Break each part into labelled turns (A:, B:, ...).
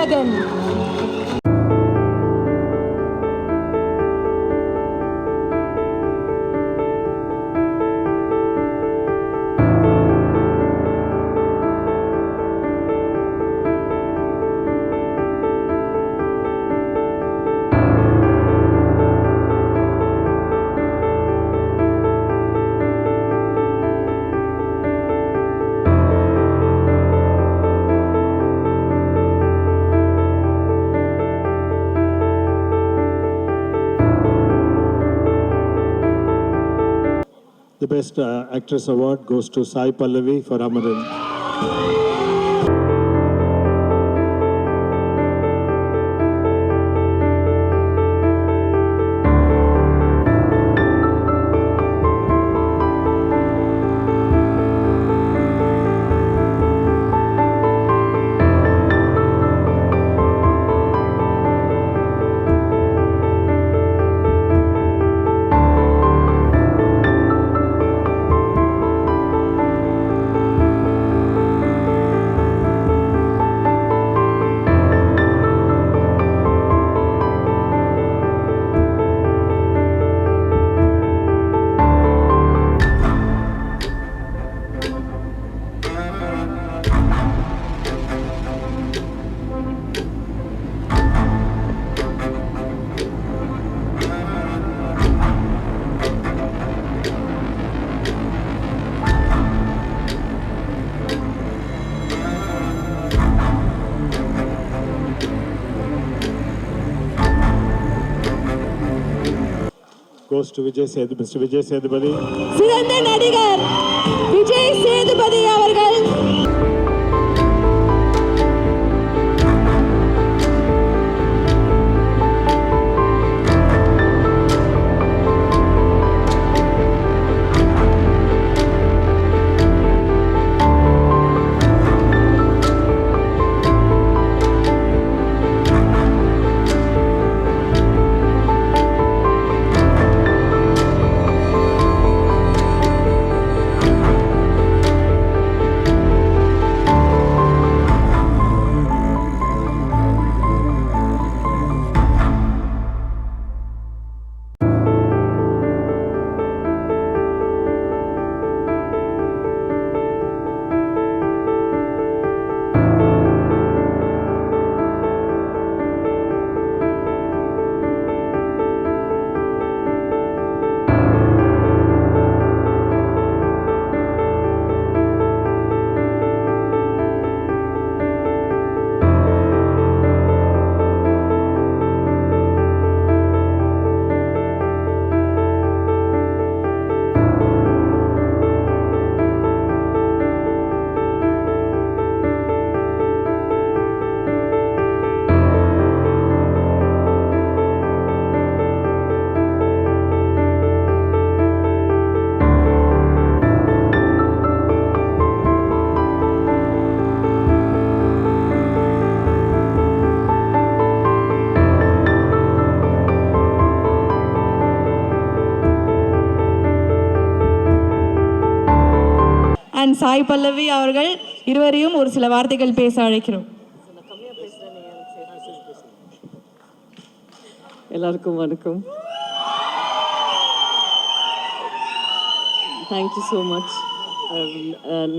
A: Arivazhagan.
B: The Best Actress Award goes to Sai Pallavi for Amaran. Goes to Vijay Sethupathi, Mr. Vijay Sethupathi.
A: சிறந்த நடிகர் விஜய் சேதுபதி அவர்கள். And Sai Pallavi அவர்கள் இருவரையும் ஒரு சில வார்த்தைகள் பேச அழைக்கிறோம்.
C: எல்லாருக்கும் வணக்கம். Thank you so much.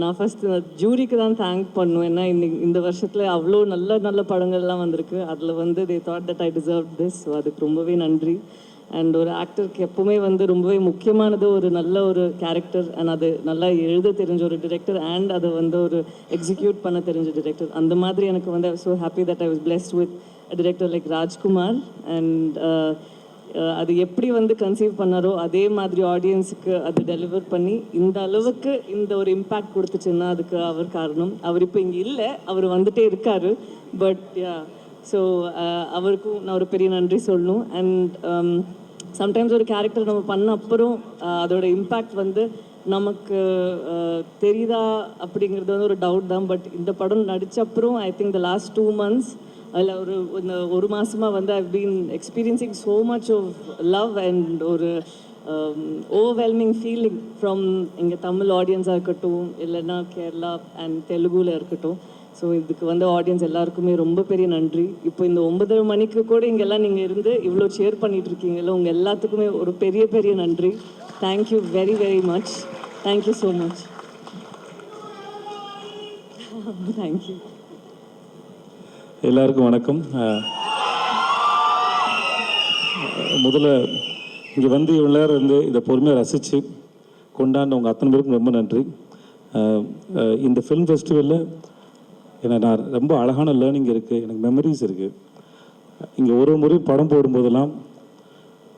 C: நான் ஃபஸ்ட்டு ஜூரிக்கு தான் தேங்க் பண்ணுவேன். ஏன்னா இந்த வருஷத்தில் அவ்வளோ நல்ல நல்ல படங்கள்லாம் வந்திருக்கு. அதில் வந்து they thought that I deserve this. So அதுக்கு ரொம்பவே நன்றி. அண்ட் ஒரு ஆக்டருக்கு எப்போவுமே வந்து ரொம்பவே முக்கியமானது ஒரு நல்ல ஒரு கேரக்டர் அண்ட் அது நல்லா எழுத தெரிஞ்ச ஒரு டிரெக்டர் அண்ட் அதை வந்து ஒரு எக்ஸிக்யூட் பண்ண தெரிஞ்ச டிரெக்டர். அந்த மாதிரி எனக்கு வந்து I was so happy that I was blessed with director like Rajkumar. And அது எப்படி வந்து கன்சீவ் பண்ணாரோ அதே மாதிரி ஆடியன்ஸுக்கு அது டெலிவர் பண்ணி இந்த அளவுக்கு இந்த ஒரு இம்பேக்ட் கொடுத்துச்சுன்னா அதுக்கு அவர் காரணம். அவர் இப்போ இங்கே இல்லை, அவர் வந்துட்டே இருக்கார். பட் யா, ஸோ அவருக்கும் நான் ஒரு பெரிய நன்றி சொல்லணும். அண்ட் சம்டைம்ஸ் ஒரு கேரக்டர் நம்ம பண்ண அப்புறம் அதோட இம்பேக்ட் வந்து நமக்கு தெரியுதா அப்படிங்கிறது வந்து ஒரு டவுட் தான். பட் இந்த படம் நடித்த அப்புறம் I think the last 2 months அதில் ஒரு மாதமாக வந்து I've been experiencing so much of love and ஒரு ஓவர்வெல்மிங் ஃபீலிங் ஃப்ரம் இங்கே தமிழ் ஆடியன்ஸாக இருக்கட்டும், இல்லைன்னா கேரளா அண்ட் தெலுங்குல இருக்கட்டும். ஸோ இதுக்கு வந்து ஆடியன்ஸ் எல்லாருக்குமே ரொம்ப பெரிய நன்றி. இப்போ இந்த 9:30 மணிக்கு கூட இங்கெல்லாம் நீங்கள் இருந்து இவ்வளோ ஷேர் பண்ணிட்டு இருக்கீங்கல்ல, உங்கள் எல்லாத்துக்குமே ஒரு பெரிய பெரிய நன்றி. Thank you very very much. Thank you so much. Thank you.
D: எல்லாருக்கும் வணக்கம். முதல்ல இங்கே வந்து இவ்வளோ நேரம் இருந்து இதை பொறுமையாக ரசித்து கொண்டாண்ட உங்கள் அத்தனை பேருக்கும் ரொம்ப நன்றி. இந்த ஃபிலிம் ஃபெஸ்டிவலில் ஏன்னா நான் ரொம்ப அழகான லேர்னிங் இருக்குது, எனக்கு மெமரிஸ் இருக்குது. இங்கே ஒரு முறை படம் போடும்போதெல்லாம்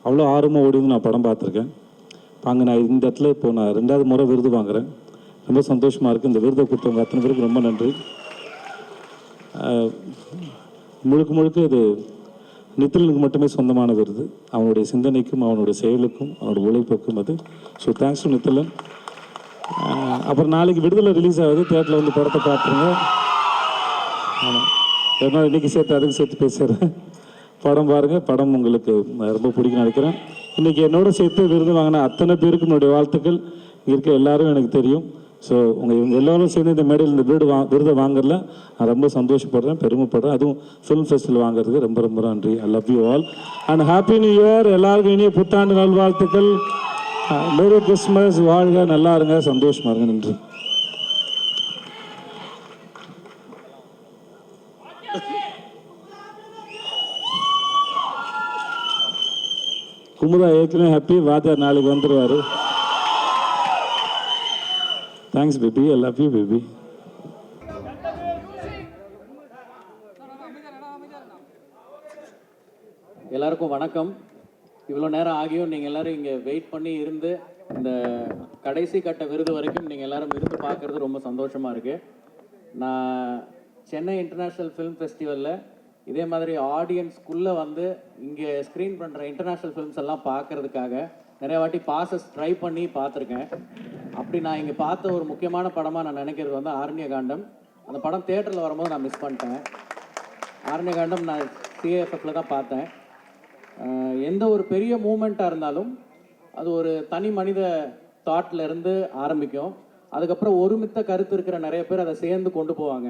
D: அவ்வளோ ஆர்வமாக ஓடி வந்து நான் படம் பார்த்துருக்கேன். இப்போ அங்கே நான் இந்த இடத்துல இப்போது நான் 2வது முறை விருது வாங்குகிறேன். ரொம்ப சந்தோஷமாக இருக்குது. இந்த விருதை கொடுத்தவங்க அத்தனை பேருக்கு ரொம்ப நன்றி. முழுக்க முழுக்க இது நித்திலனுக்கு மட்டுமே சொந்தமான விருது. அவனுடைய சிந்தனைக்கும் அவனுடைய செயலுக்கும் அவனுடைய உழைப்புக்கும் அது. So thanks to Nithilan. அப்புறம் நாளைக்கு விடுதலை ரிலீஸ் ஆகுது, தேட்டரில் வந்து படத்தை பார்த்துருங்க. ஆமாம், என்னால் இன்றைக்கி சேர்த்து அதுக்கு சேர்த்து பேசுகிறேன். படம் பாருங்கள், படம் உங்களுக்கு ரொம்ப பிடிக்கும் நினைக்கிறேன். இன்றைக்கி என்னோட சேர்த்து விருது வாங்கின அத்தனை பேருக்கு என்னுடைய வாழ்த்துக்கள். இங்கே இருக்க எல்லாரும் எனக்கு தெரியும். ஸோ இவங்க எல்லோரும் சேர்ந்து இந்த மேடையில் இந்த விருதை வாங்குறதுல நான் ரொம்ப சந்தோஷப்படுறேன், பெருமைப்படுறேன். அதுவும் ஃபிலிம் ஃபெஸ்டிவல் வாங்குறதுக்கு ரொம்ப ரொம்ப நன்றி. I love you all and happy new year. எல்லாருக்கும் இனிய புத்தாண்டு நல்வாழ்த்துக்கள். Merry Christmas. வாழ்க, நல்லா இருங்க, சந்தோஷமா இருங்க. நன்றி. குமுதா ஏற்கனவே ஹாப்பி. வாத்தியார் நாளைக்கு வந்துடுவார். Thanks baby, I love you baby.
E: எல்லாருக்கும் வணக்கம். இவ்வளோ நேரம் ஆகியும் நீங்கள் எல்லோரும் இங்கே வெயிட் பண்ணி இருந்து இந்த கடைசி கட்ட விருது வரைக்கும் நீங்கள் எல்லோரும் இருந்து பார்க்குறது ரொம்ப சந்தோஷமாக இருக்குது. நான் சென்னை இன்டர்நேஷ்னல் ஃபிலிம் ஃபெஸ்டிவலில் இதே மாதிரி ஆடியன்ஸ்குள்ளே வந்து இங்கே ஸ்க்ரீன் பண்ணுற இன்டர்நேஷ்னல் ஃபிலிம்ஸ் எல்லாம் பார்க்குறதுக்காக நிறைய வாட்டி பாசஸ் ட்ரை பண்ணி பார்த்துருக்கேன். அப்படி நான் இங்கே பார்த்த ஒரு முக்கியமான படமாக நான் நினைக்கிறது வந்து ஆரண்யகாண்டம். அந்த படம் தேட்டரில் வரும்போது நான் மிஸ் பண்ணிட்டேன். ஆரண்யகாண்டம் நான் சிஏஎஃப்எஃப்ல தான் பார்த்தேன். எந்த ஒரு பெரிய மூமெண்ட்டாக இருந்தாலும் அது ஒரு தனி மனித தாட்ல இருந்து ஆரம்பிக்கும். அதுக்கப்புறம் ஒருமித்த கருத்து இருக்கிற நிறைய பேர் அதை சேர்ந்து கொண்டு போவாங்க.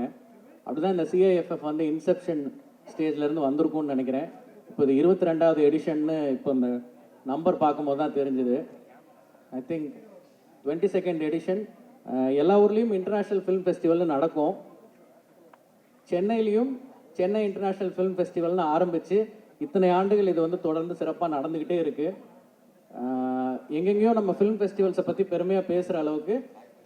E: அப்படிதான் இந்த சிஐஎஃப்எஃப் வந்து இன்செப்ஷன் ஸ்டேஜ்லேருந்து வந்திருக்கும்னு நினைக்கிறேன். இப்போ இது 22வது எடிஷன்னு இப்போ இந்த நம்பர் பார்க்கும்போது தான் தெரிஞ்சுது. I think 22nd edition. எல்லா ஊர்லேயும் இன்டர்நேஷ்னல் ஃபிலிம் ஃபெஸ்டிவல்னு நடக்கும். சென்னையிலையும் சென்னை இன்டர்நேஷ்னல் ஃபிலிம் ஃபெஸ்டிவல்னு ஆரம்பித்து இத்தனை ஆண்டுகள் இது வந்து தொடர்ந்து சிறப்பாக நடந்துக்கிட்டே இருக்குது. எங்கெங்கேயோ நம்ம ஃபிலிம் ஃபெஸ்டிவல்ஸை பற்றி பெருமையாக பேசுகிற அளவுக்கு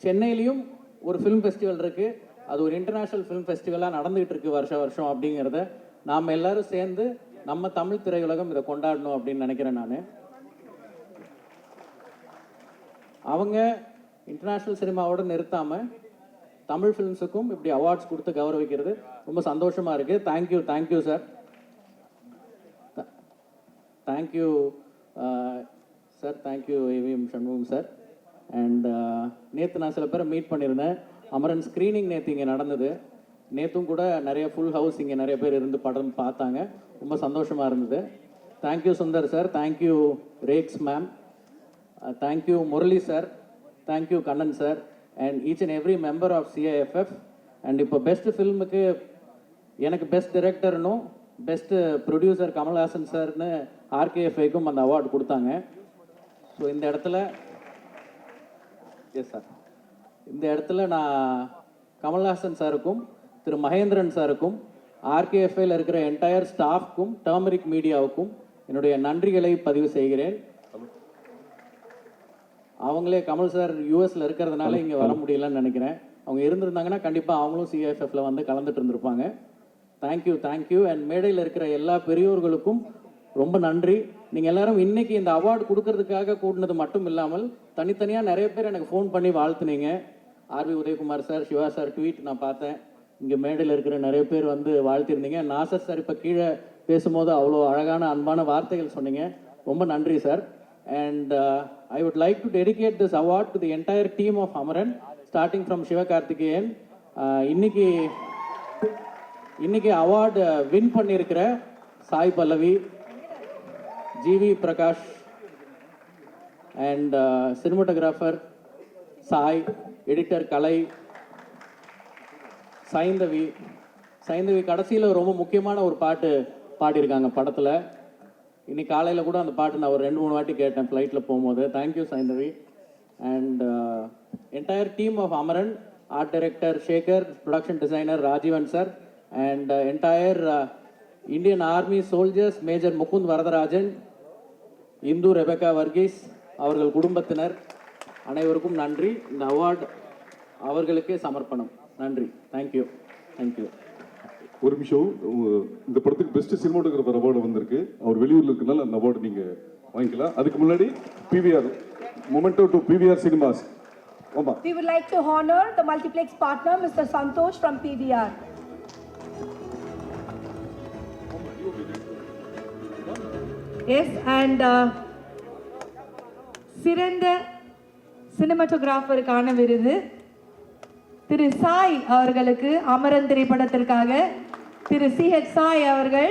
E: சென்னையிலையும் ஒரு ஃபிலிம் ஃபெஸ்டிவல் இருக்குது. அது ஒரு இன்டர்நேஷ்னல் ஃபிலிம் ஃபெஸ்டிவலாக நடந்துகிட்டு இருக்குது வருஷம் அப்படிங்கிறத நாம் எல்லோரும் சேர்ந்து நம்ம தமிழ் திரையுலகம் இதை கொண்டாடணும் அப்படின்னு நினைக்கிறேன். நான் அவங்க இன்டர்நேஷ்னல் சினிமாவோடு நிறுத்தாமல் தமிழ் ஃபிலிம்ஸுக்கும் இப்படி அவார்ட்ஸ் கொடுத்து கௌரவிக்கிறது ரொம்ப சந்தோஷமாக இருக்குது. Thank you sir. Thank you sir. Thank you AVM Shanmugam sir. And நேற்று நான் சில பேரை மீட் பண்ணியிருந்தேன். அமரன் ஸ்க்ரீனிங் நேற்று இங்கே நடந்தது. நேற்றும் கூட நிறைய ஃபுல் ஹவுஸ் இங்கே நிறைய பேர் இருந்து படம் பார்த்தாங்க. ரொம்ப சந்தோஷமாக இருந்தது. Thank you Sundar sir. Thank you Rex ma'am. Thank you Murali sir. Thank you Kannan sir. And each and every member of CIFF. And இப்போ பெஸ்ட் ஃபில்முக்கு எனக்கு பெஸ்ட் டிரெக்டர்னும் பெஸ்ட்டு ப்ரொடியூசர் கமல்ஹாசன் சார்னு ஆர்கேஎஃப்ஐக்கும் அந்த அவார்டு கொடுத்தாங்க. ஸோ இந்த இடத்துல எஸ் சார், இந்த இடத்துல நான் கமல்ஹாசன் சாருக்கும் திரு மகேந்திரன் சாருக்கும் ஆர்கேஎஃப்ஐயில் இருக்கிற என்டையர் ஸ்டாஃப்க்கும் டர்மரிக் மீடியாவுக்கும் என்னுடைய நன்றிகளை பதிவு செய்கிறேன். அவங்களே கமல் சார் யூஎஸில் இருக்கிறதுனால இங்கே வர முடியலன்னு நினைக்கிறேன். அவங்க இருந்திருந்தாங்கன்னா கண்டிப்பாக அவங்களும் சிஐஎஃப்எஃப்ல வந்து கலந்துட்டு இருந்திருப்பாங்க. தேங்க்யூ. அண்ட் மேடையில் இருக்கிற எல்லா பெரியோர்களுக்கும் ரொம்ப நன்றி. நீங்கள் எல்லாரும் இன்னைக்கு இந்த அவார்டு கொடுக்கறதுக்காக கூடினது மட்டும் இல்லாமல் தனித்தனியாக நிறைய பேர் எனக்கு ஃபோன் பண்ணி வாழ்த்துனீங்க. RV Udhayakumar sir, Siva sir tweet நான் பார்த்தேன். இங்கே மேடையில் இருக்கிற நிறைய பேர் வந்து வாழ்த்திருந்தீங்க. நாசர் சார் இப்போ கீழே பேசும்போது அவ்வளோ அழகான அன்பான வார்த்தைகள் சொன்னீங்க. ரொம்ப நன்றி sir. And I would like to dedicate this award to the entire team of Amaran, starting from Sivakarthikeyan. இன்னைக்கு அவார்டு வின் பண்ணியிருக்கிற Sai Pallavi, GV Prakash and cinematographer Sai, editor Kalai, Saindhavi Saindhavi கடைசியில் ரொம்ப முக்கியமான ஒரு பாட்டு பாடியிருக்காங்க படத்தில். இன்னைக்கு காலையில் கூட அந்த பாட்டு நான் ஒரு 2-3 வாட்டி கேட்டேன் ஃப்ளைட்டில் போகும்போது. Thank you Saindhavi. And entire team of Amaran, art director Sekar, production designer Rajeevan sir, and entire Indian army soldiers, major Mukund Varadarajan, Indhu Rebecca Varghese, அவர்கள் குடும்பத்தினர் அனைவருக்கும் நன்றி. இந்த அவார்டு அவர்களுக்கே சமர்ப்பணம். நன்றி. தேங்க்யூ. தேங்க்யூ.
F: ஒரு நிமிஷம், இந்த படத்துக்கு பெஸ்ட் சினிமாட்டோகிராஃபர் அவார்டு வந்திருக்கு. அவர் வெளியூர்ல இருக்கனால அந்த அவார்டு நீங்க வாங்கிக்கலாம். அதுக்கு முன்னாடி PVR memento to PVR cinemas. ஆமா.
G: We would like to honor the multiplex partner, Mr. Santosh from PVR.
A: Yes and சிறந்த சினிமாட்டோகிராஃபருக்கான விருது திரு சாய் அவர்களுக்கு அமரன் திரைப்படத்திற்காக திரு CH சாய் அவர்கள்